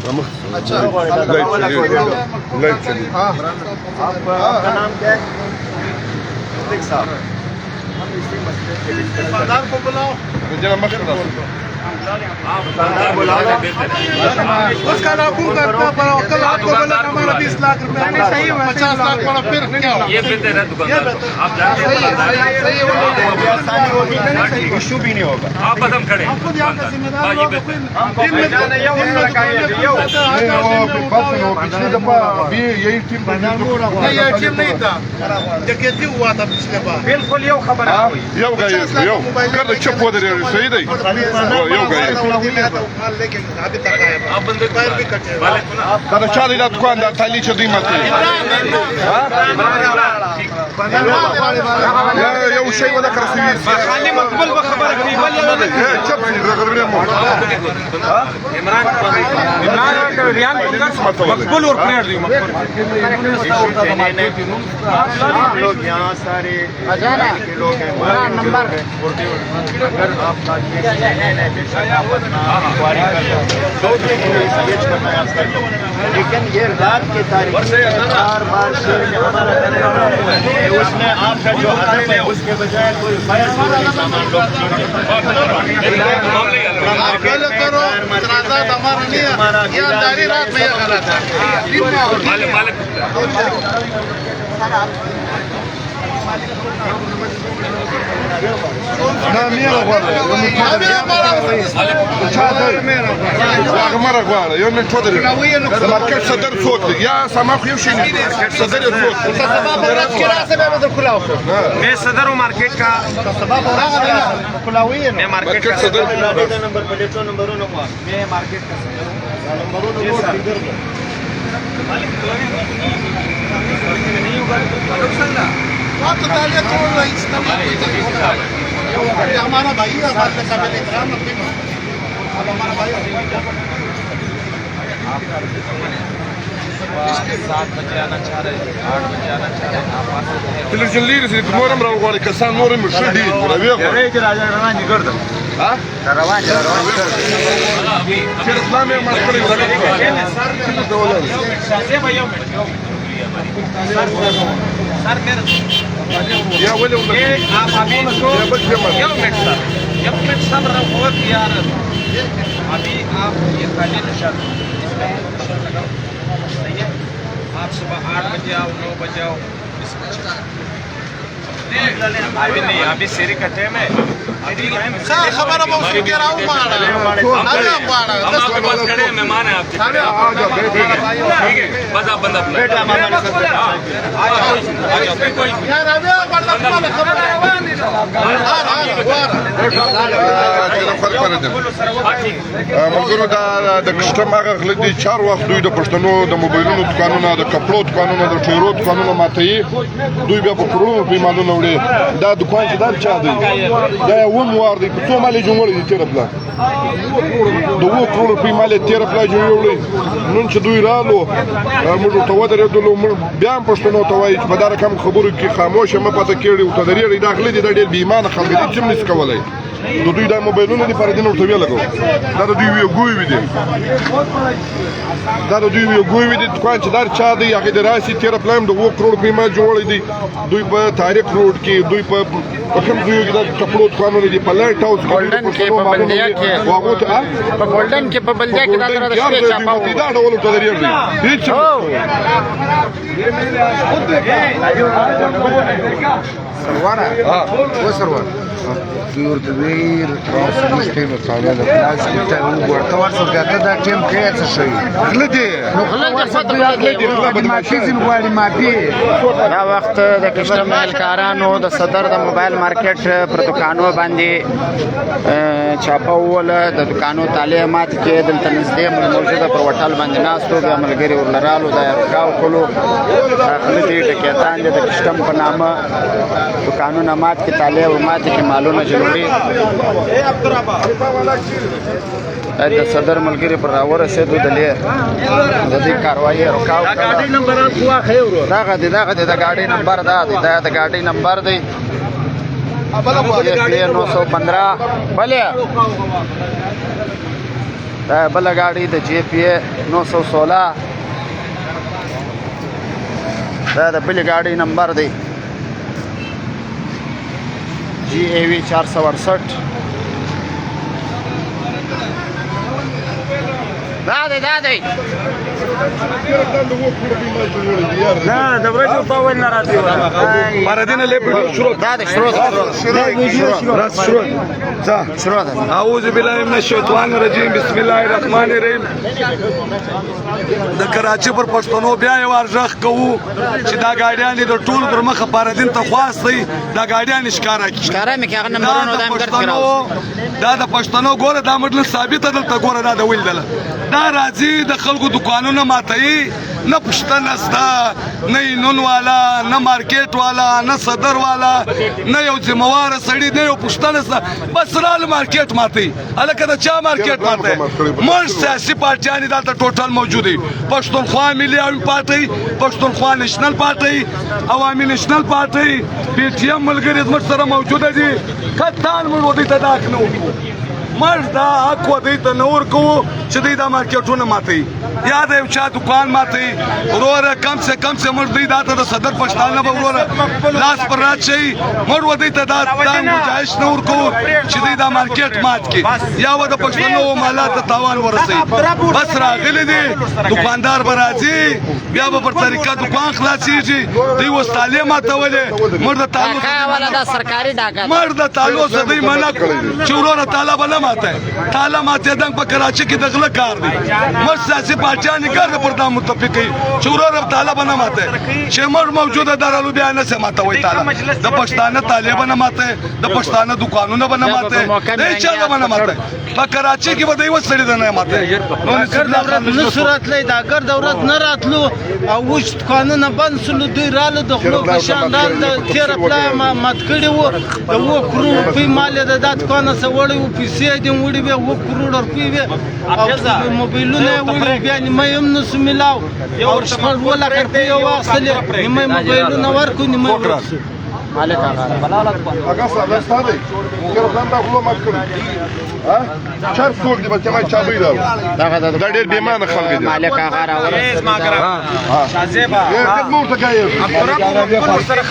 अच्छा लाइट चली। आपका नाम क्या है? साहब दुकानदार को बुलाओ। उसका नाखून करता पड़ा कल आपको बोला हमारा 20 लाख रुपया नहीं सही 50 लाख पड़ा फिर क्या ये बेहतर है दुकानदार आप सही इशू भी नहीं होगा आप कदम खड़े आपको यहाँ का जिम्मेदार पिछली दफा अभी यही टीम नहीं था डकैती हुआ था पिछले बार बिल्कुल ये खबर है चुप हो सही नहीं आप बंदे पैर भी कटे दादा चाली रात को अंदर थाली चली मत يا وشي ولا كرسي خلي مقبول بخبر قبل شوف عمران مقبول और प्लेयर दी लोग यहाँ सारे के लोग हैं नंबर अगर आपका लेकिन ये रात की तारीख बार बार उसमें आपका जो हदफ है उसके बजाय कोई सामान लोग مرة قوارة يوم نتفضل الماركت صدر صوت يا سماخ يمشي صدر الصوت मैं सदर हूँ मार्केट का मैं मार्केट का सदर नंबर प्लेटो नंबर मैं मार्केट का हमारा भाई है हमारा भाई 7 बजे आना चाह रहे 8 बजे आना चाह रहे आप आ सकते हैं Televizion se moram ravali kasan moram shudi ravio Rege raja ravani gordo ha ravani फिर इस्लाम में मशहूर है शादी भाइयों सर मेरे या वले ये आप अभी इसको क्यों मिनट सर रखो यार अभी आप ये खाली निशान लगाओ सही है आप सुबह 8 बजे आओ 9 बजे आओ अभी नहीं अभी सीरी का टाइम है अभी खबर अब उसको कह रहा हूँ आपके पास खड़े मेहमान हैं आपके ठीक है बस आप बंदा बेटा ملګرو د کشتم هغه غله دي چار وخت دوی د پښتنو د موبایلونو دکانونو د کپلو دکانونو د ټیرو دکانونو ماتي دوی بیا په کروڑو پیمانونه وړي دا دکان چې دا چا دی دا و موار دی په څو مالې جوړې دي تیر پلا د و کروڑو پیمانې تیر پلا جوړې نن چې دوی رالو موږ ته ودرېدلو بیا پښتنو ته وایي چې په دا رقم خبرو کې خاموش مې پته کېږي او ته درې داخلي دي د ډېر بیمانه خلک دي چې نس کولای د دوی د موبایلونو د پردین ورته ویل لګو دا د دوی وی ګوي وي دي دا د دوی وی ګوي وي دي کوم چې دار چا دی هغه د راسي تیر پلان د 2 کروڑ پیما جوړې دي دوی په تاریخ روډ کې دوی په کوم دوی د کپلو قانون دي په لایټ هاوس गोल्डन کې په بلدیا کې واغو ته په गोल्डن کې په بلدیا کې دا د شپې چاپاو دا ډول ته درې دی هیڅ سروانه و سروانه دوی ورته ویل تاسو ټیم کاوه د پلاس ته ورته ورته دا ټیم کې څه شي غله دي نو غله دي ماټي زین غواړي ماټي دا وخت د کشتم مالکارانو د صدر د موبایل مارکیټ پر دکانو باندې چاپاول د دکانو تعلیمات کې دلته نږدې موجوده پر وټال باندې ناستو د عملګری ورلرالو د کاو کولو خپل دې ټکیتان د کشتم په نامه دکانو نامات کې تعلیمات کې مالونه جوړي د صدر ملګری پر راورسېدو د دې کاروایي رکاو गाड़ी नंबर हुआ है دا غدي د गाड़ी نمبر دا د गाड़ी نمبر دی 915 بلې دا بله ګاډي د JPA 916 دا د بلې ګاډي نمبر دی GAV 468 دا دی نه د ورځې په ول نه راځي باردینه لیبل شروع دا دی شروع راس شروع شروع ده اعوذ بالله من الشیطان الرجیم بسم الله الرحمن الرحیم د کراچي پر پښتنو بیا یو ارزخ کوو چې دا ګاډیان د ټول پر مخه باردین ته خواستي دا ګاډیان ښکارا کی ښکارا مې هغه نمبرونه دایم ګرځي راو دا د پښتنو ګوره دا مطلب ثابت دلته ګوره دا د ویل دله دا راځي د خلکو دکانونه ماتي نه پښتنه ستا نه نون والا نه مارکیټ والا نه صدر والا نه یو ذمہوار سړی نه یو پښتنه ستا بس رال مارکیټ ماتي الکه دا چا مارکیټ ماتي مر سیاسي پارټیان دلته ټوټل موجود دي پښتونخوا ملي عوامي پارټي پښتونخوا نېشنل پارټي عوامي نېشنل پارټي PTM ملګري زموږ سره موجوده دي کتان موږ ودی ته داخنو مرد دا حق ودی ته نور کوو چې دوی دا مارکیټونه ماتي یا د یو چا دکان ماتي وروره کم سے کم سے موږ دوی دا ته د صدر پښتانه به وروره لاس پر رات شي موږ ودی ته دا گنجائش نور کوو چې دوی دا مارکیټ مات کړي یا و د پښتنو مالات ته تاوان ورسي بس راغلي دي دکاندار به راځي بیا به پر طریقه دکان خلاصيږي دوی اوس تعلیم ماتولې مرد تعلق والا دا سرکاري ډاګه مرد تعلق دوی منع چې وروره طالب نه ماته تاله ماته دنګ په کراچي کې دغله کار دی مر سیاسي پارټیان کار پر دا متفقي چې وروره طالب نه ماته چې مر موجوده درالو بیا نه سماته وای طالب د پښتانه طالب نه ماته د پښتانه دکانونه نه ماته نه چا نه ماته په کراچي کې به دوی وسړي نه ماته نو صورت لې دا ګر دولت نه راتلو او وښت قانون بند سلو دوی رااله د خلکو په شان رال د تیر پلا مات کړي وو د وو کرو په مال د دات قانون سره وړي پیسې دې وړي به وو کروڑ روپیه او موبایلونه وړي بیا نیمه هم نو سملاو یو شپږ ولا روپیه واخلې نیمه موبایلونه ورکو نیمه مالک هغه څه ستاسو ګرځم دا خو ما کړی ها چار څوک دی بچا ما چابي دا دا ډېر بیمانه خلک دي مالک هغه راوړل ما ګرا شازيبا خدمت ته کوي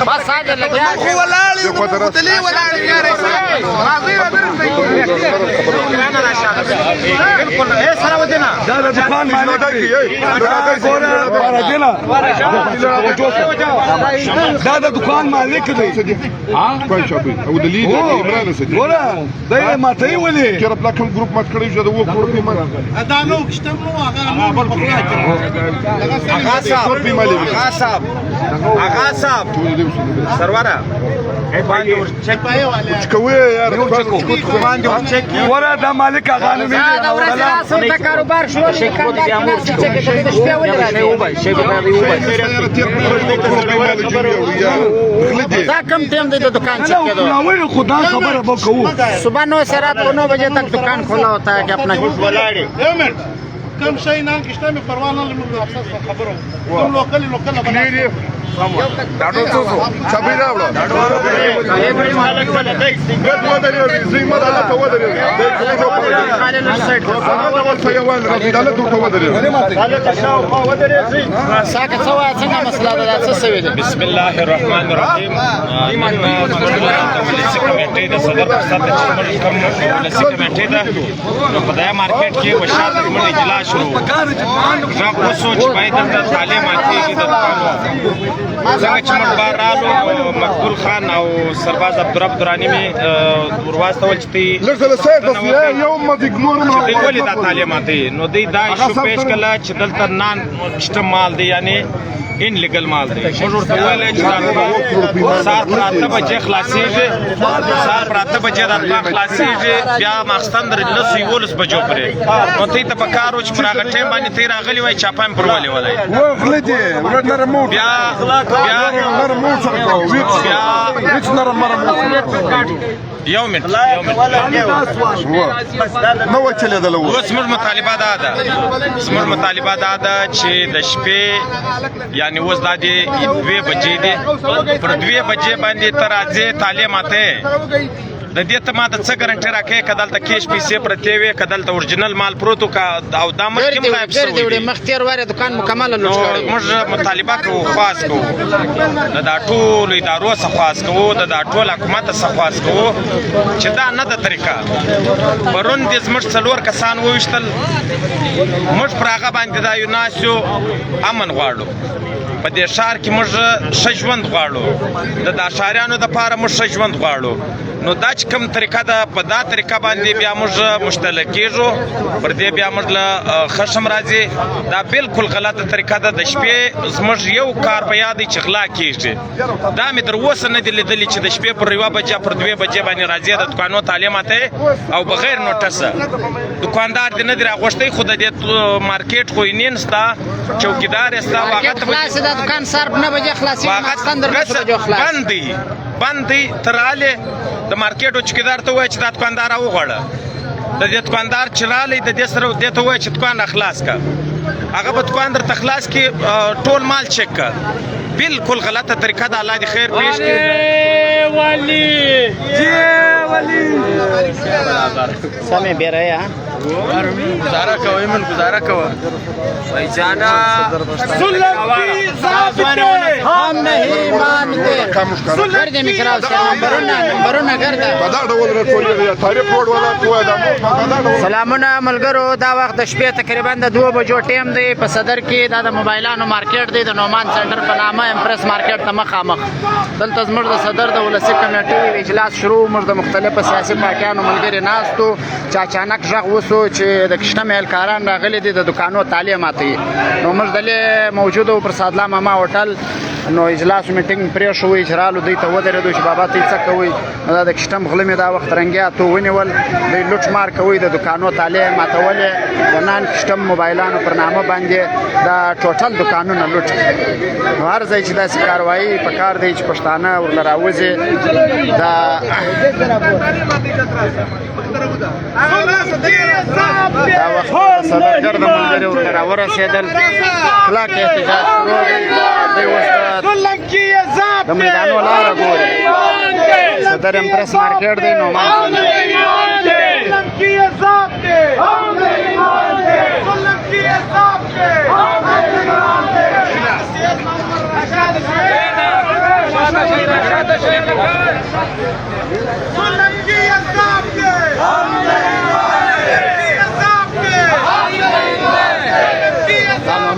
بس هاجر لګیا خو ولاړ یو قدرتلی ولاړ یې راځي بالکل اے سره ودینا دا د دکان مالک دی ګوره باردینا دا د دکان مالک دی ها کوم شابي او د لیډر عمران سدي ګوره دا ماته ولي کړه په کوم ګروپ مات کړی جو د وو کور په من ادا نو کشتم نو هغه بل آغا صاحب سرورا کوي یار ورا دا مالک هغه نو دا ورځ سره کاروبار شروع شي کاندار چې کې د شپې ولې راځي او بای شي دا کم ټیم د دکان چیک کړو نو خدا خبره وکړو صبح 9 से रात को 9 बजे तक दुकान खोला होता है कि अपना कम शई नाम किस्ता में परवाह ना लेमु अफसोस खबर हो तुम लोकल बना डाडो तो छबी रावला ये बड़ी मालक वाला गट ودري زي ما ده تو ودري بسم الله الرحمن الرحیم پولیس کمیټې د صدر پرسد کوم پولیس کمیټې ده نو په دغه مارکیټ کې وشات کومه اجلاس شروع دا اوسو چې باید د تعلیم اړتیا د څنګه چې موږ بارالو مقبول خان او سرباز عبدالرب درانی می ورواستول چې لږه سیټ یوم ما دیګنورم دوی ولې دا تعلیمات دي نو دوی دا شو پیش کله چې دلته نان سیستم مال دی یعنی ان لیګل مال دی موږ ورته ویل چې دا سار پراته بچي خلاصيږي سار پراته بچي دا خلاصيږي بیا مخستان در لسی ولس بجو پرې نو ته ته پکارو چې پراغه ټیم باندې تی راغلی وای چاپایم پرولې ولای و خلدي ورنر مو بیا نر مو څنګه بیا هیڅ نر مر یو منټ نو چلے دلو اوس موږ مطالبه زموږ مطالبه دا ده چې د شپې یعنی اوس دا دی 2 بجې دي پر 2 بجې باندې تر ازه تعلیمات د دې ته ما د څه ګارنټي راکې که دلته کیش پیسې پرتې وې که دلته اورجینل مال پروت او دا مخکې هم غایب شوی ګرځې وړې مختیار واره دکان مکمله لوټ کړی موږ مطالبه کوو خواست کوو د دا ټولو ادارو څخه خواست کوو د دا ټول حکومت څخه خواست کوو چې دا نه ده طریقه پرون دې زموږ 4 کسان وویشتل موږ پر هغه باندې دا یو ناست یو امن غواړو په دې ښار کې موږ ښه ژوند غواړو د دا ښاریانو دپاره موږ ښه ژوند غواړو نو دا چې کوم طریقه ده په دا طریقه باندې بیا موږ مشتله کېږو پر دې بیا موږ له خشم راځي دا بالکل غلطه طریقه ده د شپې زموږ یو کار په یاد دی چې غلا کېږي دا مې تر اوسه نه دي لیدلي چې د شپې پر 1 بجې پر 2 بجې باندې راځي د دوکانو تالې ماته او بغیر نوټسه دوکاندار دې نه دی راغوښتی خو د دې مارکیټ خو یې نین ستا چوکیدار یې ستا خلاص د دکان سر 9 بجې خلاصي ماخستن در 9 بجې خلاص بند دی تراله د مارکیټ چوکیدار ته وایي چې دا دوکاندار وغواړه د دې دوکاندار چې رالی د دې سره دې ته وایي چې دوکان اخلاص کا هغه به دوکان درته خلاص کې ټول مال چک کا بالکل غلطه طریقه ده الله دې خیر پیش کړي سمې بیره یا گزارا کوي من گزارا کوي भाई जाना हम नहीं मानते कर दे मिकराव से नंबरونه ګرځا په دا ډول راټولې تاریخ روډ ولا کوه دا سلامونه ملګرو دا وخت د شپې تقریبا د 2 بجو ټیم دی په صدر کې دا د موبایلانو مارکیټ دی د نومان سنټر په نامه امپریس مارکیټ ته مخامخ دلته زموږ د صدر د ولسی کمیټې اجلاس شروع موږ د مختلفو سیاسي پارټیانو ملګري ناستو چې اچانک ژغ وسو چې د کشته مهلکاران راغلي دي د دکانو تالې ماتوي نو موږ دلې موجودو پر سادلا ماما هوټل نو اجلاس میټینګ پرې شوې چې رالو دوی ته ودرېدو چې بابا ته څه کوي دا د کشتم غله مې دا وخت رنګیا تو ونیول د لوټ مار کوي د دکانو تالې ماتولې د نن کشتم موبایلانو پر نامه باندې دا ټوټل دکانونه لوټ نو هر ځای چې داسې کاروایی په کار دی چې پښتانه ورله راوځي دا وخت صدرګر د ملګري ورته راورسېدل کلاک احتجاج شروع دی د میدانو لاره ګوري صدر امپریس مارکیټ دی نو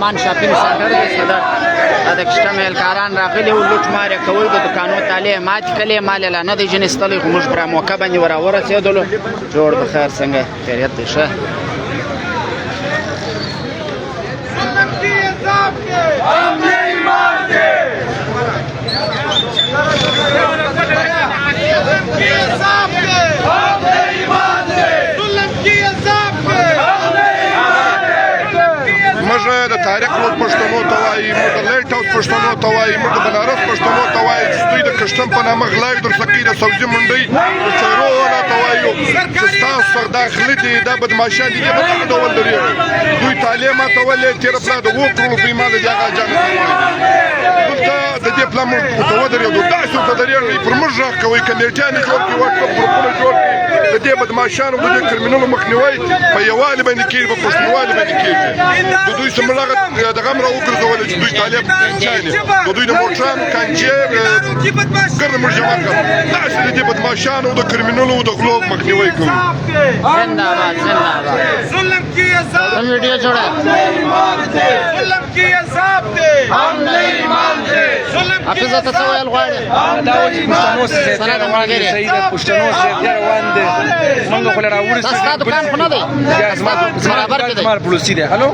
نومان شاپینګ سنټر دی صدر د کشته مهلکاران راغلي او لوټ مارې کوي د دکانو تالې مات کړي مال لا نه دی جنستلې خو موږ پر موقع باندې ورسېدلو جوړ بخیر څنګه خیریت دی ښه موږ د تاریخ روډ پښتنو ته وایي موږ د لایټ هاوس پښتنو ته وایي موږ د بنارس پښتنو ته وایي چې دوی د کشتم په نامه غلاوې درڅکي د سبزي منډۍ د چایرو والا ته وایو چې ستاسو سر داخلي دي دا بدماشان دي په دغه ډول درېږي دوی تالې ماتولې تېره پلا د 2 کروړو روپۍ مال د هغه جان دلته د دې پلا موږ ورته ودرېدو داسې ورته درېږي پر موږ غږ کوئ کمیټیانې جوړ کړي واټساپ ګروپونه جوړ کړي د دې بدماشانو د دې کرمینلو مخنیوی په یووالي باندې کېږي په پښتونوالي باندې کېږي د دوی څومره دغه هم راوګرځولې چې دوی طالب چانې د دوی د موټرانو کانچې ګرد موږ جمع کړو داسې د دې بدماشانو د کرمینلو د غلو مخنیوی کوي زنده‌باد زنده‌باد ظلم کی عذاب ویډیو جوړه ظلم کی عذاب دے ہم نہیں مانتے حافظ ته څه ویل غواړي دا و چې پښتنو سره سره د ملګري صحیح ده پښتنو سره روان دي موږ خو راوړل تاسو دا دکان خو نه دی برابر کې دی مار پولیسي دی هلو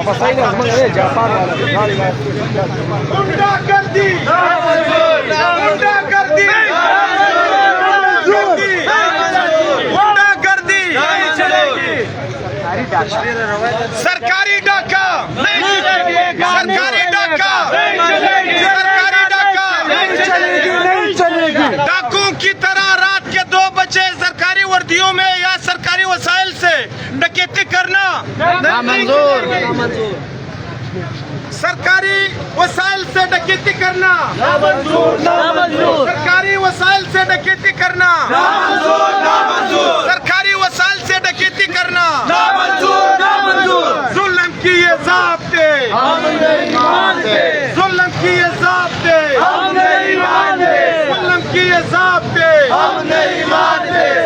بس صحیح ده موږ یې جاپان والا गुंडा कर दी गुंडा कर दी गुंडा कर दी सरकारी डाका नहीं चलेगा सरकारी डाका सरकारी डाका नहीं चलेगी डाकुओं की तरह रात के 2 बजे सरकारी वर्दियों में या सरकारी वसाइल से डकैती करना नामंजूर सरकारी वसाइल से डकैती करना, सरकारी वसाइल से डकैती करना, सरकारी वसाइल से डकैती करना, जुल्म की ये ज़ाब्ते, जुल्म की ये ज़ाब्ते, जुल्म की ये ज़ाब्ते,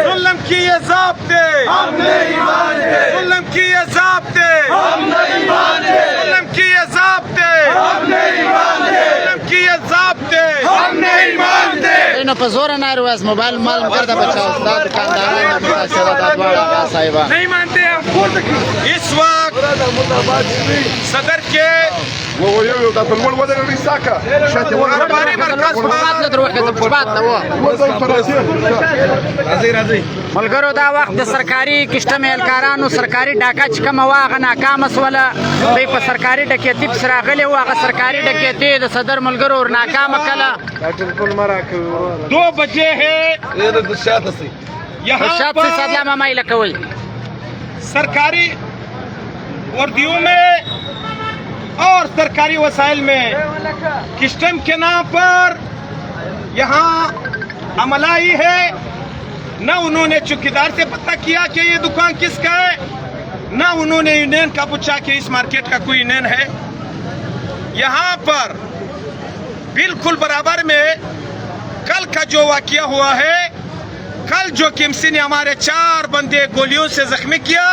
जुल्म की ये ज़ाब्ते, जुल्म की ये ज़ाब्ते, जुल्म की ये ज़ाब्ते, जुल्म की ये ज़ाब्ते हम नहीं मानते। نو په زور نه روز موبایل مال کرده بچا استاد کانداران متاثره دادواړه صاحبہ नहीं मानते हम। इस वक्त सदर के وو یو دا په لوړ ودرې ساکه شاته कारोबारी मरकज بات له دروخه ته بات نه و ملګرو دا وخت د سرکاري کشته مهلکارانو سرکاري ډاکا چې کومه واغه ناکامه سوله دوی په سرکاري ډکیتي پسې راغلي وو هغه سرکاري ډکیتي د صدر ملګرو ور ناکامه کله 2 बजे है यहाँ شات पर سے صدلا مامایله کوي सरकारी वर्दियों में और सरकारी वसाइल में किस्टम के नाम पर यहाँ अमलाई है। न उन्होंने चौकीदार से पता किया कि ये दुकान किसका है, न उन्होंने यूनियन का पूछा कि इस मार्केट का कोई यूनियन है। यहाँ पर बिल्कुल बराबर में कल का जो वाकया हुआ है, कल जो किमसी ने हमारे 4 बंदे गोलियों से जख्मी किया,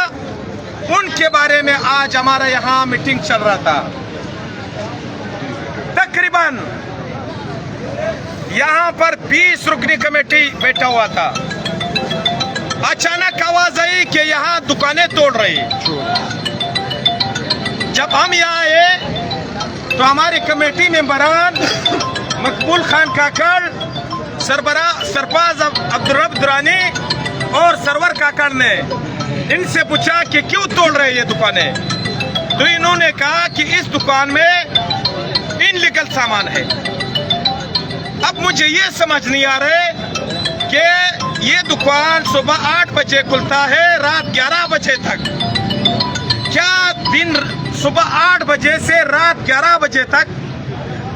उनके बारे में आज हमारा यहाँ मीटिंग चल रहा था। तकरीबन यहाँ पर 20 रुकनी कमेटी बैठा हुआ था। अचानक आवाज आई कि यहाँ दुकानें तोड़ रही। जब हम यहाँ आए तो हमारी कमेटी मेंबरान मकबूल खान काकड़, सरफराज अब्दुर्रब दुरानी और सरवर काकड़ ने इनसे पूछा कि क्यों तोड़ रहे ये दुकानें, तो इन्होंने कहा कि इस दुकान में इनलीगल सामान है। अब मुझे ये समझ नहीं आ रहा है कि ये दुकान सुबह 8 बजे खुलता है रात 11 बजे तक, क्या दिन सुबह 8 बजे से रात 11 बजे तक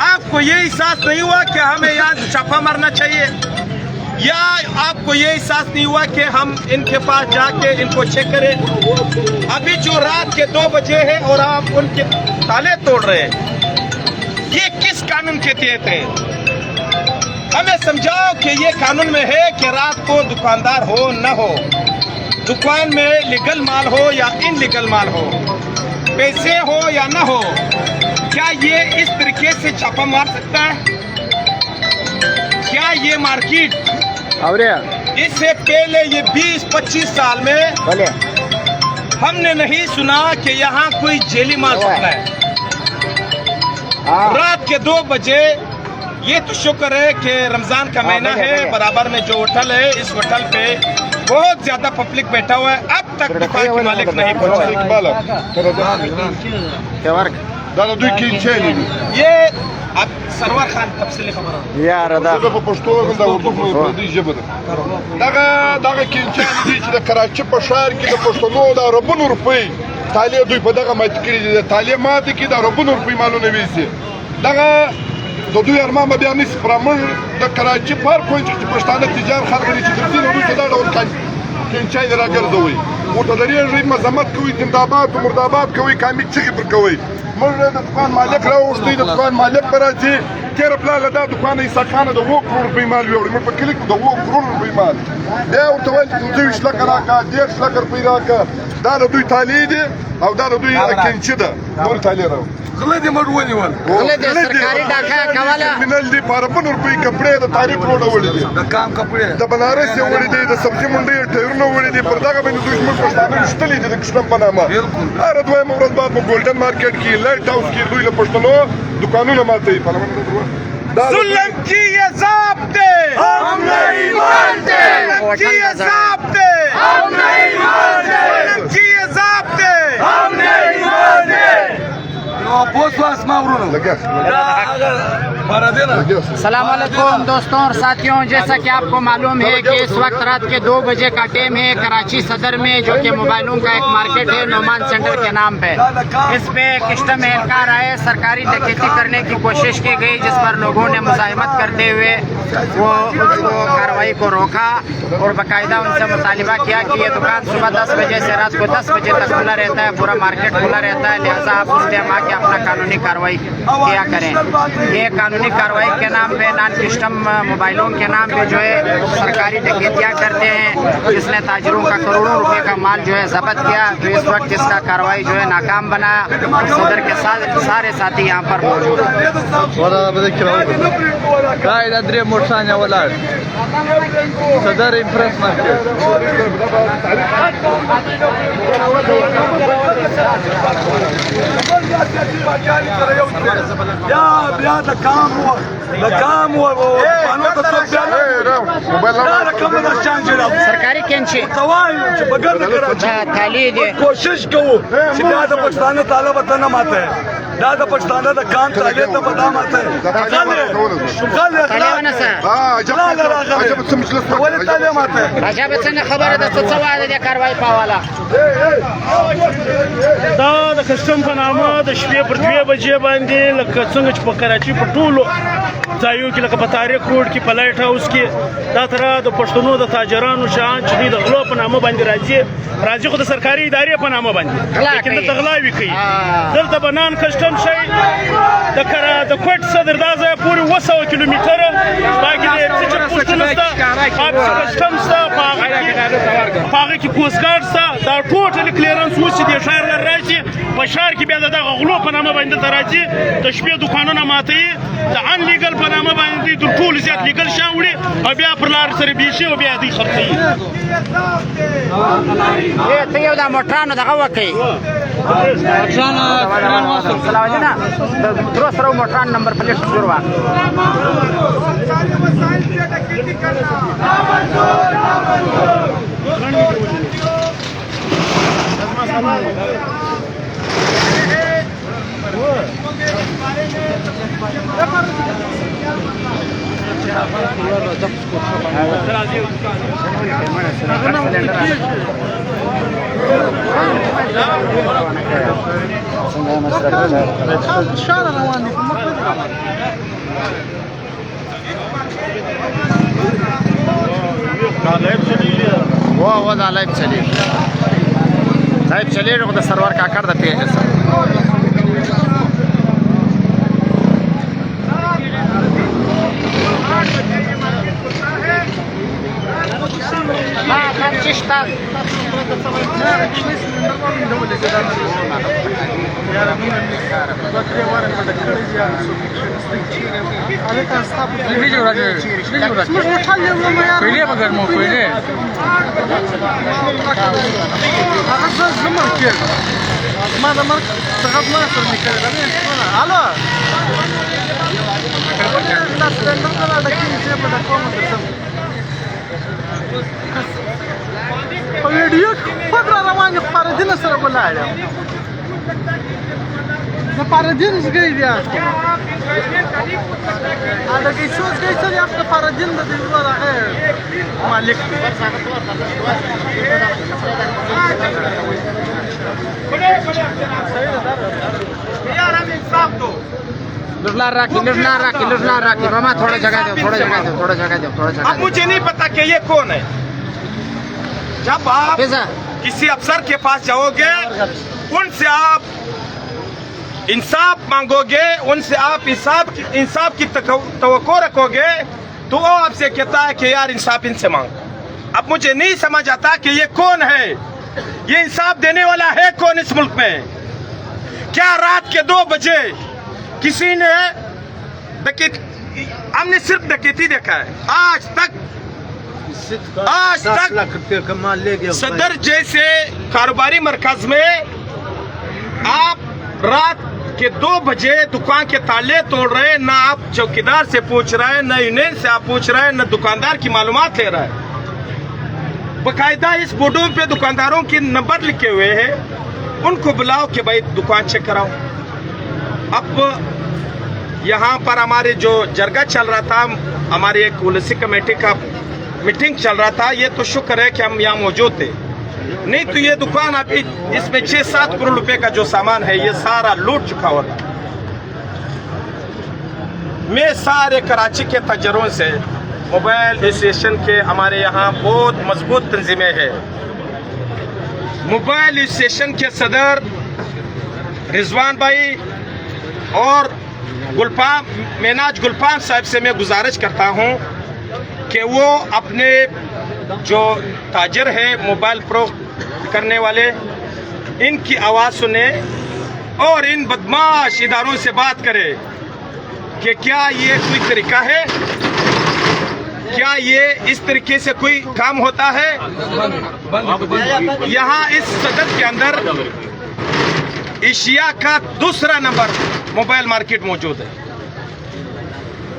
आपको ये एहसास नहीं हुआ कि हमें यहाँ छापा मारना चाहिए, या आपको ये एहसास नहीं हुआ कि हम इनके पास जाके इनको चेक करें? अभी जो रात के 2 बजे है और आप उनके ताले तोड़ रहे हैं, ये किस कानून के तहत है? हमें समझाओ कि ये कानून में है कि रात को दुकानदार हो न हो, दुकान में लीगल माल हो या इनलीगल माल हो, पैसे हो या न हो, क्या ये इस तरीके से छापा मार सकता है? क्या ये मार्केट और इससे पहले ये 20-25 साल में बोले हमने नहीं सुना कि यहाँ कोई जेली माल सकता है रात के 2 बजे? ये तो शुक्र है कि रमजान का महीना है, बराबर में जो होटल है इस होटल पे बहुत ज्यादा पब्लिक बैठा हुआ है, अब तक दुकान के मालिक नहीं पहुंचा। دا دوی کینچې دي ये अब सरवर खान तफसीली खबर یاره دا دا په پښتو دا اردو په دې ژبه ده. دغه کینچې دي چې د کراچۍ په ښار کې د پښتنو د اربونو روپۍ تالیه دوی په دغه مات کړي دي. د تالیه ماته کې د اربونو روپۍ مالونه ویسي. دغه د دوی ارمان به بیا نشي پرامر د کراچۍ پارک وایي چې پښتانه تجار خلک دي چې د دې وروسته دا ډول کینچې راګرځوي، موټرې مذمت کوي، زنده‌باد او مرده‌باد کوي، کامیک چغې پر کوي. موږ د دکان مالک راوستي، د دکان مالک به راځي تېره پلاله دا دکان عیسی خانه د 2 کروړ روپۍ مال ویوړي. موږ په کلي کې د 2 کروړ روپۍ مال بیا ورته ویل چې 25 لکه راکړه، 10 لکه روپۍ راکړه. دا د دوی تالې دي او دا د دوی کینچې ده. نور تالې راوړي غله دې مړ ونیول، غله دې سرکاري ډاکا کوله، کرمینل دي په اربونو روپۍ کپړې د تاریخ روډ وړي دي، د کام کپړې د بنارس یې وړي دي، د سبزي منډۍ ټایرونه وړي دي. پر دغه باندې دوی زموږ پښتانه ویشتلي دي د کشتم په نامه. هره دویمه ورځ بعد په ګولډن مارکیټ کې لایټ هاوس کې دوی له پښتنو دکانونه ماتوي. जुल्म की ये ज़ाब्ते हम नहीं मानते, जुल्म की ये ज़ाब्ते हम नहीं मानते, जुल्म की ये ज़ाब्ते हम नहीं मानते। सलाम अलैकुम दोस्तों और साथियों, जैसा कि आपको मालूम है कि इस वक्त रात के 2 बजे का टाइम है कराची सदर में, जो कि मोबाइलों का एक मार्केट है नोमान सेंटर के नाम पे। इस पे कस्टम एहलकार आए, सरकारी डकैती करने की कोशिश की गई, जिस पर लोगों ने मुजाहिमत करते हुए वो कार्रवाई को रोका और बाकायदा उनसे मुतालिबा किया कि ये दुकान सुबह 10 बजे से रात को 10 बजे तक खुला रहता है, पूरा मार्केट खुला रहता है, लिहाजा आप उस टाइम आके अपना कानूनी कार्रवाई किया करें। ये कानूनी कार्रवाई के नाम पे नॉन कस्टम मोबाइलों के नाम पे जो है सरकारी डकैतियाँ करते हैं, जिसने ताजरों का करोड़ों रुपए का माल जो है जब्त किया। तो इस वक्त इसका कार्रवाई जो है नाकाम बना। सदर के सारे साथी यहाँ पर मौजूद सदर इम्प्रेस सरकारी कैंची थाली दे कोशिश करूँ कि बया द पछताना ताला वतन माता है دا د پښتانه د کان تعالی ته بدام اته طالبانه سره عجب څه مجلس ولې تعلیم اته عجب څنګه خبره ده څه واده د کاروای پاواله دا د کسټم په نامه د شپې پر 2 بجې باندې لکه څنګه چې په کراچي په ټولو ځایو کې لکه په تاریخ روډ کې په لایټ هاوس کې دا تر د پښتنو د تاجرانو شان چې د غلو په نامه باندې راځي خو د سرکاري ادارې په نامه باندې لیکن د تغلاوي کوي دلته بنان کسټم شي د کوټ صدر دا ځای پورې 200 کیلومتر باقي د چې پښتون ستا کسټم ستا پاغه کې کوسګارد ستا دا ټوټل کلیرنس وسی د شهر لر راځي په شهر کې بیا د غلو په نامه باندې راځي د شپې دکانونه ماتي د ان لیګل په نامه باندې د ټول زیات لیګل شاوړي او بیا پر لار سره بیشي او بیا دې خرڅي ته یو د موټرانو دغه وکي سلام درو سره موټران نمبر پلیټ شروع وا वो دا लाइव चली रहो द सर्वर का कर देते हैं सर ویډیو خبره روانه پردین سره ولاړم د پردین زګی بیا دا کی څه زګی چې یو د پردین د دې ورغه مالک یار هم انصاف دو लुटला राखी मामा थोड़ा जगह दो अब मुझे नहीं पता कि ये कौन है। जब आप किसी अफसर के पास जाओगे उनसे आप इंसाफ मांगोगे, उनसे आप इंसाफ की तवक्को रखोगे तो वो आपसे कहता है कि यार इंसाफ इनसे मांगो। अब मुझे नहीं समझ आता कि ये कौन है, ये इंसाफ देने वाला है कौन इस मुल्क में। क्या रात के 2 बजे किसी ने हमने सिर्फ डकैती देखा है आज तक सदर जैसे कारोबारी मरकज में आप रात के 2 बजे दुकान के ताले तोड़ रहे हैं, ना आप चौकीदार से पूछ रहे हैं, ना यूनियन से आप पूछ रहे हैं, ना दुकानदार की मालूमात ले रहे हैं। बाकायदा इस बोर्डों पे दुकानदारों के नंबर लिखे हुए हैं, उनको बुलाओ कि भाई दुकान चेक कराओ। अब यहाँ पर हमारे जो जरगा चल रहा था, हमारी एक पॉलिसी कमेटी का मीटिंग चल रहा था, ये तो शुक्र है कि हम यहाँ मौजूद थे, नहीं तो ये दुकान अभी इसमें 6-7 करोड़ रुपए का जो सामान है ये सारा लूट चुका होता। मैं सारे कराची के तजरों से मोबाइल एसोसिएशन के हमारे यहाँ बहुत मजबूत तंजीमें हैं। मोबाइल एसोसिएशन के सदर रिजवान भाई और मेनाज गुलफाम साहब से मैं गुजारिश करता हूँ कि वो अपने जो ताजर है मोबाइल फरोख्त करने वाले, इनकी आवाज़ सुने और इन बदमाश इदारों से बात करें कि क्या ये कोई तरीका है, क्या ये इस तरीके से कोई काम होता है। यहाँ इस सदर के अंदर एशिया का दूसरा नंबर मोबाइल मार्केट मौजूद है।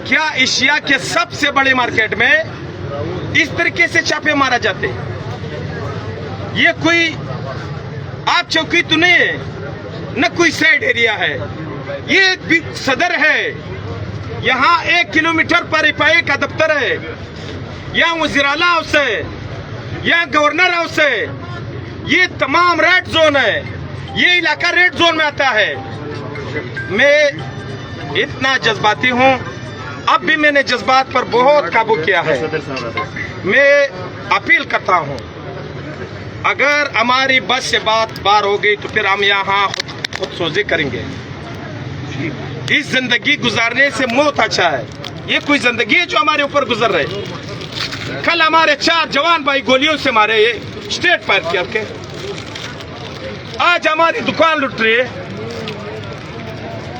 क्या एशिया के सबसे बड़े मार्केट में इस तरीके से छापे मारा जाते? ये कोई आप चौकी तो नहीं है, न कोई साइड एरिया है, ये सदर है। यहाँ 1 किलोमीटर पर इपाई का दफ्तर है, यहाँ वज़ीर-ए-आला हाउस है, यहाँ गवर्नर हाउस है, ये तमाम रेड जोन है, ये इलाका रेड जोन में आता है। मैं इतना जज्बाती हूँ, अब भी मैंने जज्बात पर बहुत काबू किया है। मैं अपील करता हूँ, अगर हमारी बस से बात बार हो गई तो फिर हम यहाँ खुद सोचे करेंगे। इस जिंदगी गुजारने से मौत अच्छा है। ये कोई जिंदगी है जो हमारे ऊपर गुजर रहे। कल हमारे 4 जवान भाई गोलियों से मारे, ये स्टेट फायर किया के। आज हमारी दुकान लुट रही है।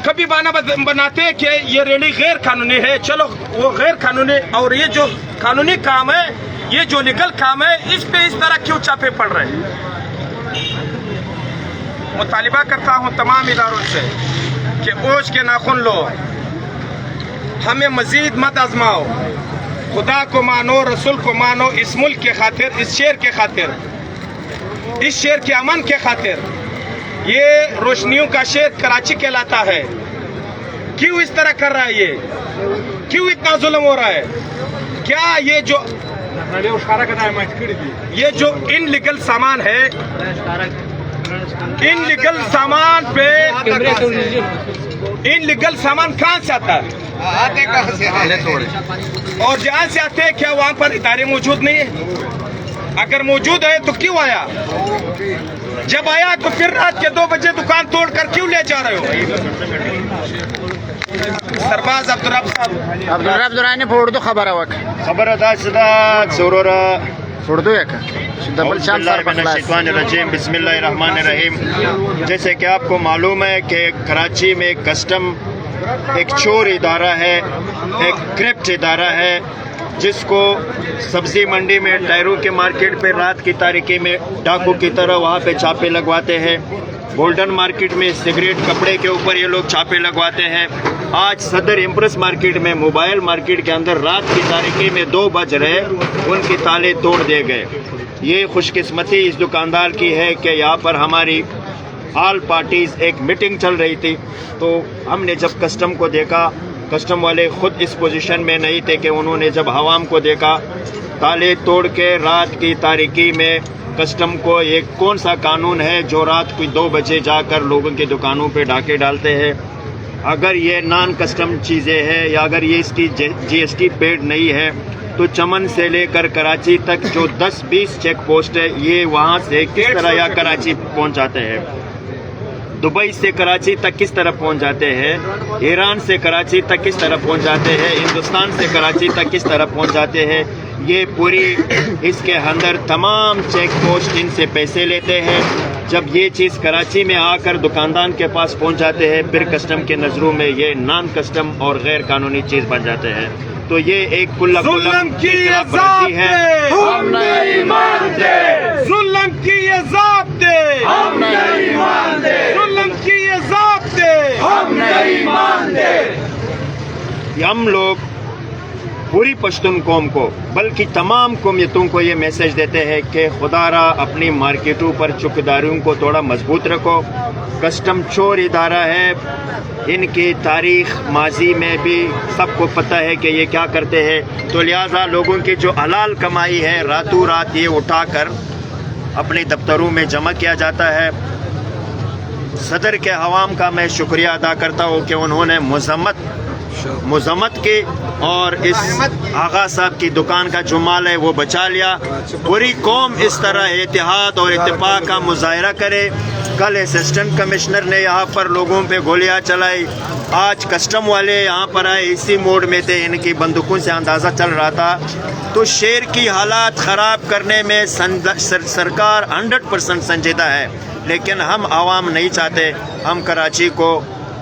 कभी बहाना बनाते हैं कि ये रैली गैर कानूनी है, चलो वो गैर कानूनी, और ये जो कानूनी काम है, ये जो लीगल काम है, इस पे इस तरह क्यों छापे पड़ रहे हैं। मुतालिबा करता हूँ तमाम इदारों से कि ओझ के नाखून लो, हमें मजीद मत आजमाओ, खुदा को मानो, रसूल को मानो, इस मुल्क के खातिर, इस शहर के खातिर, इस शहर के अमन के खातिर। ये रोशनियों का शहर कराची कहलाता है। क्यों इस तरह कर रहा है ये, क्यों इतना जुल्म हो रहा है? क्या ये जो इनलीगल सामान है, इनलीगल सामान पे इनलीगल सामान कहाँ से आता है, और जहाँ से आते हैं क्या वहाँ पर इदारे मौजूद नहीं है? अगर मौजूद है तो क्यों आया? जब आया तो फिर रात के 2 बजे दुकान तोड़कर क्यों ले जा रहे हो? सरबाज अब्दुर्रब साहब, अब्दुर्रब दुरानी फोड़ दो खबर है वक्त खबर अदा सदा जरूर फोड़ दो एक डबल शान सर बिस्मिल्लाहिर्रहमानिर्रहीम बिस्मिल्लाहिर्रहमानिर्रहीम। जैसे कि आपको मालूम है कि कराची में कस्टम एक चोर इदारा है, एक क्रिप्ट इदारा है, जिसको सब्जी मंडी में, टायरों के मार्केट पे रात की तारीकी में डाकू की तरह वहाँ पे छापे लगवाते हैं। गोल्डन मार्केट में सिगरेट, कपड़े के ऊपर ये लोग छापे लगवाते हैं। आज सदर इम्प्रेस मार्केट में, मोबाइल मार्केट के अंदर रात की तारीकी में 2 बज रहे, उनके ताले तोड़ दिए गए। ये खुशकिस्मती इस दुकानदार की है कि यहाँ पर हमारी ऑल पार्टीज एक मीटिंग चल रही थी, तो हमने जब कस्टम को देखा, कस्टम वाले खुद इस पोजीशन में नहीं थे कि उन्होंने जब हवाम को देखा, ताले तोड़ के रात की तारीकी में, कस्टम को ये कौन सा कानून है जो रात को 2 बजे जाकर लोगों की दुकानों पे डाके डालते हैं? अगर ये नॉन कस्टम चीज़ें हैं या अगर ये इसकी GST पेड नहीं है, तो चमन से लेकर कराची तक जो 10-20 चेक पोस्ट है, ये वहाँ से किस तरह या कराची पहुँच जाते हैं? दुबई से कराची तक किस तरह पहुंच जाते हैं? ईरान से कराची तक किस तरह पहुंच जाते हैं? हिंदुस्तान से कराची तक किस तरह पहुंच जाते हैं? ये पूरी इसके अंदर तमाम चेक पोस्ट इनसे पैसे लेते हैं। जब ये चीज़ कराची में आकर दुकानदार के पास पहुंच जाते हैं, फिर कस्टम के नज़रों में ये नॉन कस्टम और गैर कानूनी चीज़ बन जाते हैं। तो ये एक जुल्म की खिलाफवर्जी है। हम नहीं मानते जुल्म की ये ज़ाब्ते, हम नहीं मानते जुल्म की ये ज़ाब्ते, हम नहीं मानते। हम लोग पूरी पश्तून कौम को, बल्कि तमाम कौमियतों को ये मैसेज देते हैं कि खुदारा अपनी मार्केटों पर चौकीदारियों को थोड़ा मजबूत रखो। कस्टम चोर इदारा है। इनकी तारीख़ माजी में भी सबको पता है कि ये क्या करते हैं। तो लिहाजा लोगों की जो हलाल कमाई है रातों रात ये उठाकर अपने दफ्तरों में जमा किया जाता है। सदर के अवाम का मैं शुक्रिया अदा करता हूँ कि उन्होंने मज़म्मत की और इस आगा साहब की दुकान का जो माल है वो बचा लिया। पूरी कौम इस तरह इत्तेहाद और इत्तेफाक का मुजाहरा करे। कल असिस्टेंट कमिश्नर ने यहाँ पर लोगों पे गोलियां चलाई, आज कस्टम वाले यहाँ पर आए, इसी मोड में थे, इनकी बंदूकों से अंदाज़ा चल रहा था। तो शहर की हालात ख़राब करने में सरकार 100% संजीदा है, लेकिन हम आवाम नहीं चाहते। हम कराची को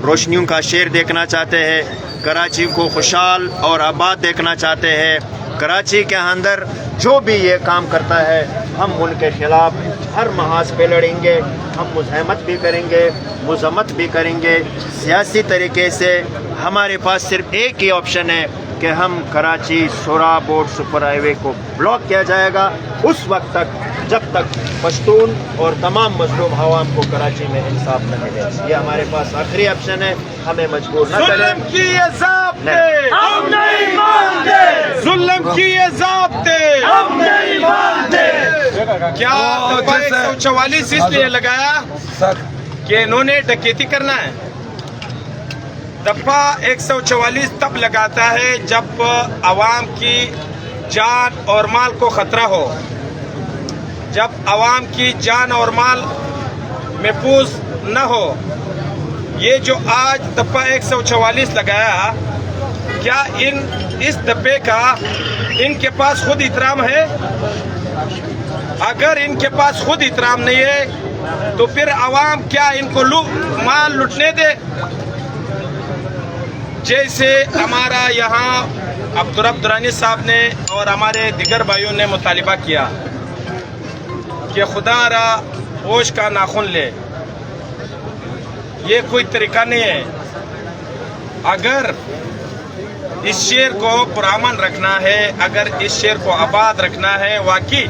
रोशनियों का शहर देखना चाहते हैं, कराची को खुशहाल और आबाद देखना चाहते हैं। कराची के अंदर जो भी ये काम करता है हम उनके खिलाफ हर महाज पे लड़ेंगे। हम मुज़ाहमत भी करेंगे, मज़म्मत भी करेंगे सियासी तरीके से। हमारे पास सिर्फ एक ही ऑप्शन है कि हम कराची सोराबोर्ड सुपर हाईवे को ब्लॉक किया जाएगा उस वक्त तक जब तक पश्तून और तमाम मजलूम आवाम को कराची में इंसाफ न मिले। ये हमारे पास आखिरी ऑप्शन है, हमें मजबूर न करें। हम नहीं मानते जुल्म की ये ज़ाब्ते, हम नहीं मानते। क्या 144 इसलिए लगाया कि इन्होंने डकैती करना है? दफा 144 तब लगाता है जब आवाम की जान और माल को खतरा हो, जब आवाम की जान और माल महफूज न हो। ये जो आज दफा 144 लगाया, क्या इस दफे का इनके पास खुद इतराम है? अगर इनके पास खुद इतराम नहीं है तो फिर आवाम क्या इनको माल लुटने दे? जैसे हमारा यहाँ अब्दुर्रब दुरानी साहब ने और हमारे दिगर भाइयों ने मुतालिबा किया कि खुदा रा होश का नाखून ले, ये कोई तरीका नहीं है। अगर इस शहर को पुरामन रखना है, अगर इस शहर को आबाद रखना है, वाकई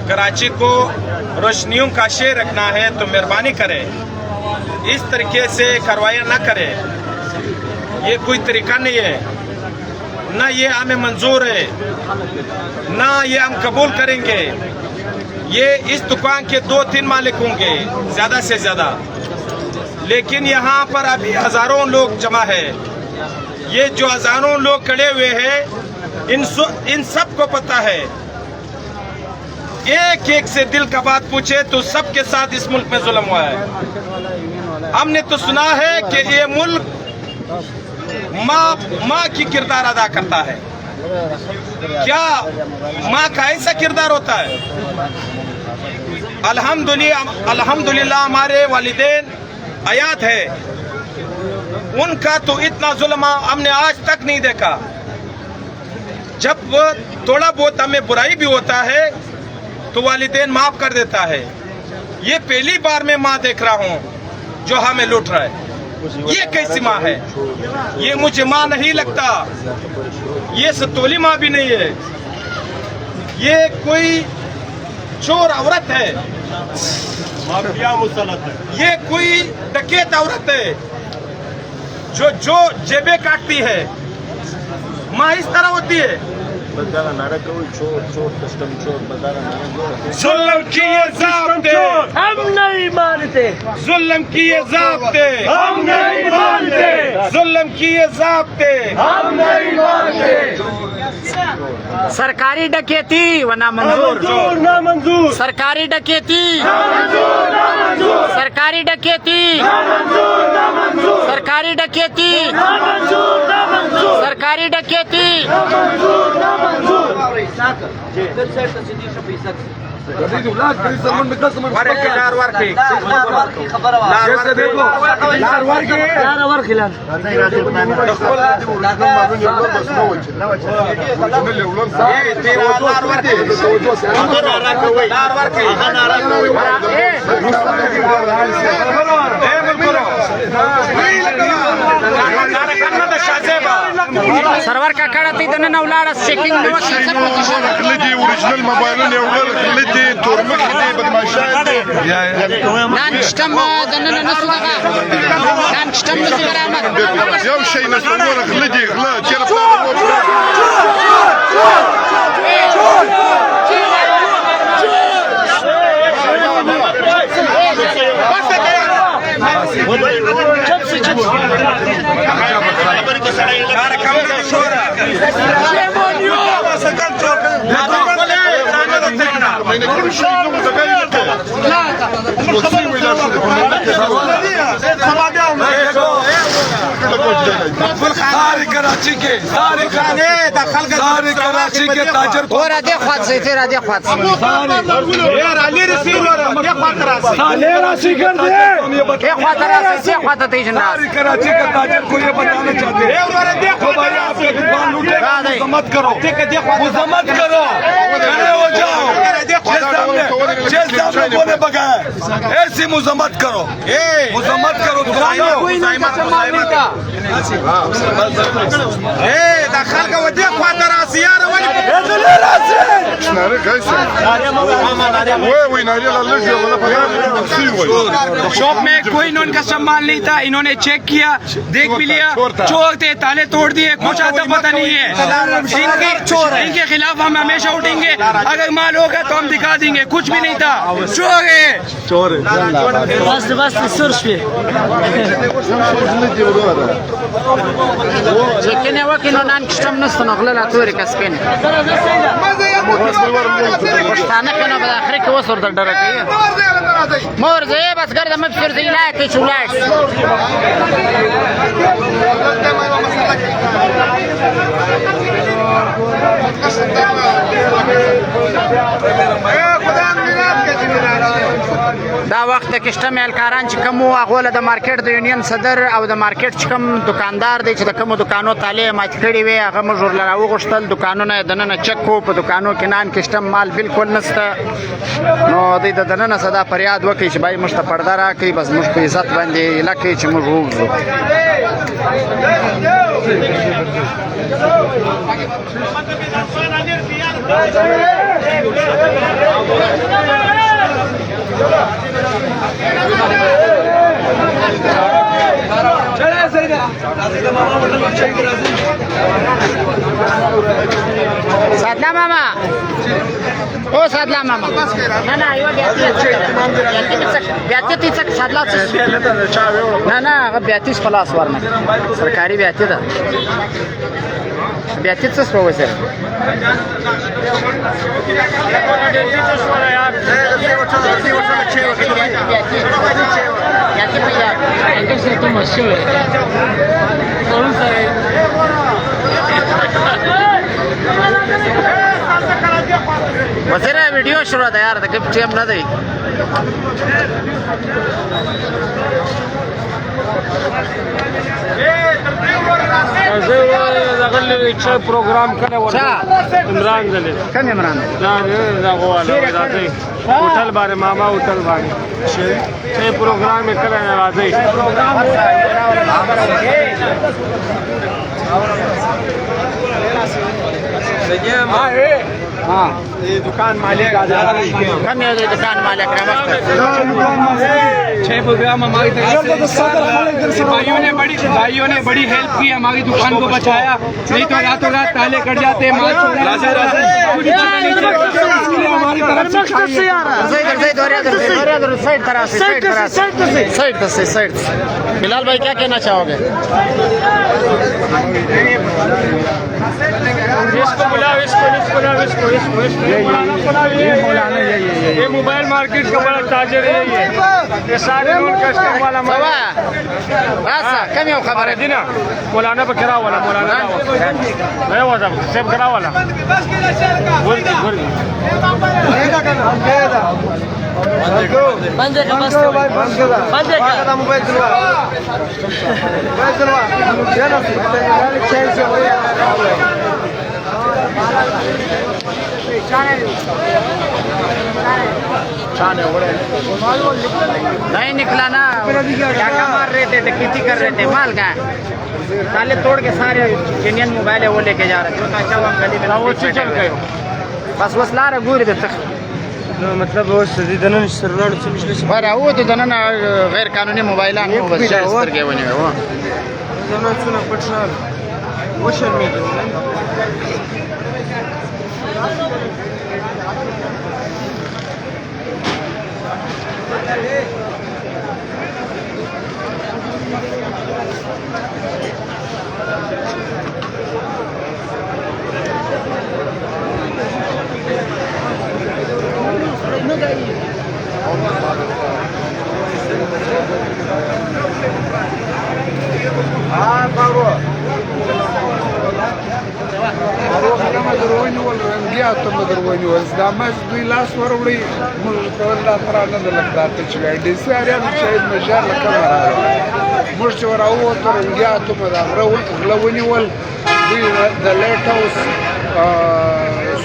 कराची को रोशनियों का शहर रखना है तो मेहरबानी करें, इस तरीके से कार्रवाइयाँ न करें। ये कोई तरीका नहीं है, ना ये हमें मंजूर है, ना ये हम कबूल करेंगे। ये इस दुकान के 2-3 मालिक होंगे ज़्यादा से ज़्यादा, लेकिन यहाँ पर अभी हज़ारों लोग जमा है। ये जो हज़ारों लोग खड़े हुए हैं इन सब को पता है। एक एक से दिल का बात पूछे तो सबके साथ इस मुल्क में जुल्म हुआ है। हमने तो सुना है कि ये मुल्क माँ की किरदार अदा करता है। क्या माँ का ऐसा किरदार होता है? अल्हम्दुलिल्लाह हमारे वालिदैन हयात है, उनका तो इतना जुल्म हमने आज तक नहीं देखा। जब वो थोड़ा बहुत हमें बुराई भी होता है तो वालिदैन माफ कर देता है। ये पहली बार मैं माँ देख रहा हूँ जो हमें लूट रहा है। ये कैसी माँ है? ये मुझे माँ नहीं लगता, ये सतोली माँ भी नहीं है, ये कोई चोर औरत है, ये कोई डकैत औरत है जो जेबें काटती है। माँ इस तरह होती है। जुल्म की ये ज़ाब्ते हम नहीं मानते, जुल्म की ये ज़ाब्ते हम नहीं मानते, जुल्म की ये ज़ाब्ते हम नहीं मानते। सरकारी डकैती व नामंजूर, ना मंजूर, सरकारी डकैती, सरकारी डकैती, सरकारी डकैती, सरकारी डकैती। سرور کاکړه ته د نن ولاړه چیکینګ نو راغلي دي اوریجنل موبایلونه یو راغلي دي تورمخ دي بدمعشان دي نن شتم د نن نسو دغه نن شتم نسو برابر یو شی نسو راغلي دي غلا چیرې सारे कराची के ताजर اور دې خواط سي تیر دې خواط ये خواطر से خواطر ته جنا सारे कराची के ताजर को ये बताना चाहते हैं तो भाई आपके दुकान लूटेगा मत करो मत करो खड़े हो जाओ सामने बोले बगैर ऐसी मुजम्मत करो कोई नहीं का सामान नहीं था دخل کا ودی خاطر اسیار ولی ناري كايسة وي ناري الله يجي ولا بغير शॉप में कोई इनका सामान नहीं था इन्होंने चेक किया देख भी लिया चोर थे ताले तोड़ दिए कुछ आता पता नहीं है इनके खिलाफ हम हमेशा उठेंगे अगर माल होगा तो हम दिखा देंगे कुछ भी नहीं था चोर है बस सर्च पे چکنه وکینو نن کشتم نست نغله لا توري کسکنه پښتانه کنه په اخر کې وسور د ډره کوي مور زه بس ګرځم په دې نه کې چولاش دا وخت کې کشتم الکاران چې کوم هغه د مارکیټ د یونین صدر او د مارکیټ چې کوم دکاندار دی چې د کوم دکانو تاله مات کړی وي هغه مجور لراو غشتل دکانونه د نن چک کو په دکانو کې نان کشتم مال بالکل نشته نو د دنن صدا فریاد وکړي چې بای مشته پرده را کوي بس مش په عزت باندې لکه چې موږ وځو سادلا ماما او سادلا ماما نه یو بیاتی تیڅک سادلا نه هغه بیاتی خلاص ورنه سرکاري بیاتی ده بیاتی څه سو وسه وزیره ویډیو شروع ده یار د کپ ټیم نه دی زه پروګرام کړه ورته عمران زله کوم عمران دا غواړم راځي هوټل باندې ماما هوټل باندې چې پروګرام کړه راځي हाँ दुकान मालिक कम है दुकान मालिक भाइयों ने बड़ी हेल्प की हमारी दुकान को बचाया नहीं तो रातों रात ताले कट जाते हमारी तरफ से साइड बिलाल भाई क्या कहना चाहोगे इसको बुलाओ इसको ये मोबाइल मार्केट का बड़ा ताजर है ये सारे नॉन कस्टम वाला बस कम यौ खबर है ना मौलाना पर करा वाला मौलाना मैं वो सब करा वाला बंद कर मोबाइल नहीं निकला ना क्या मार रहे थे खेती कर रहे थे माल का ताले तोड़ के सारे इंडियन मोबाइल है वो लेके जा रहे थे। तो अच्छा वो हम गली में वो चल गए बस वसला रे गोरी देते मतलब वो सदी दनन सरलाड़ से मिशले बरा वो तो दनन गैर कानूनी मोबाइल आने वो बस इस के बने वो दनन सुना पटनाल वो शर्मी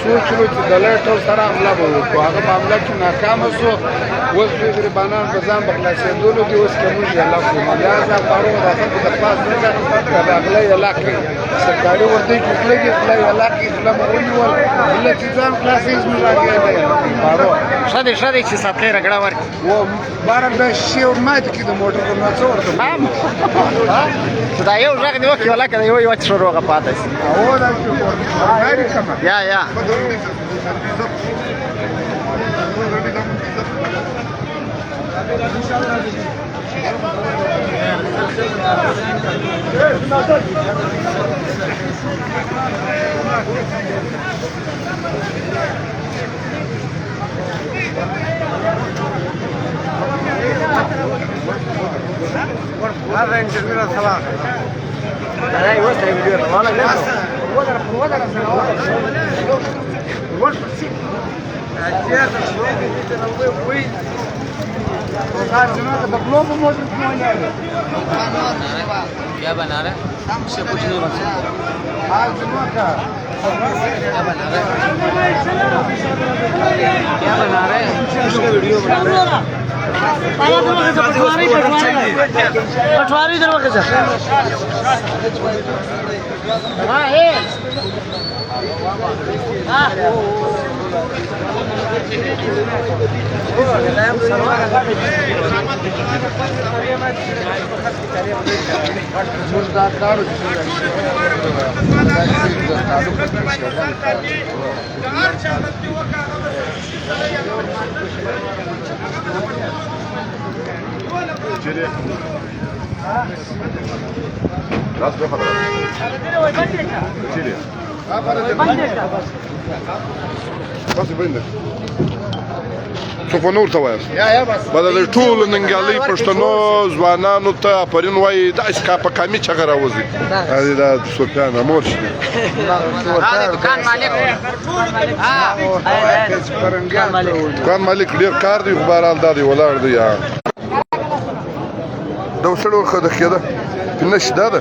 سوچ رو چې د لټو سره حمله به وکړو هغه معامله چې ناکامه شو اوس دوی غریبانان په ځان په خلاصېدلو دي اوس که موږ یې لا کوو لهذا فاروق د خلکو د پاس نه که د غله یې لا کوي سرکاري وردۍ کې خوله کې غله یې لا کوي غله مو ونیول ملت چې ځان خلاصېږي زموږ راګی نه یم فاروق ښه دی چې ساتلی رګړه ورکړي و باره دا شی ماته کې د موټر په نو څه ورته چې دا یو غږ دی وکړي ولکه د یو شروغه پاتې شي هو دا یا क्या बना रहे उससे कुछ नहीं बन सकता क्या बना रहे उसका वीडियो बना रहे पटवारी दरवाजे से हाँ है صوفنور ته وایاست بدل ټول ننګیالي پښتنو ځوانانو ته آفرین وایي دا اسکا په کامي چغه راوځي دا سلطان امور شي دکان مالک ډیر کار دی خو بهرحال دا دی ولاړ دی یا دا وسړو خو د خیده نشته ده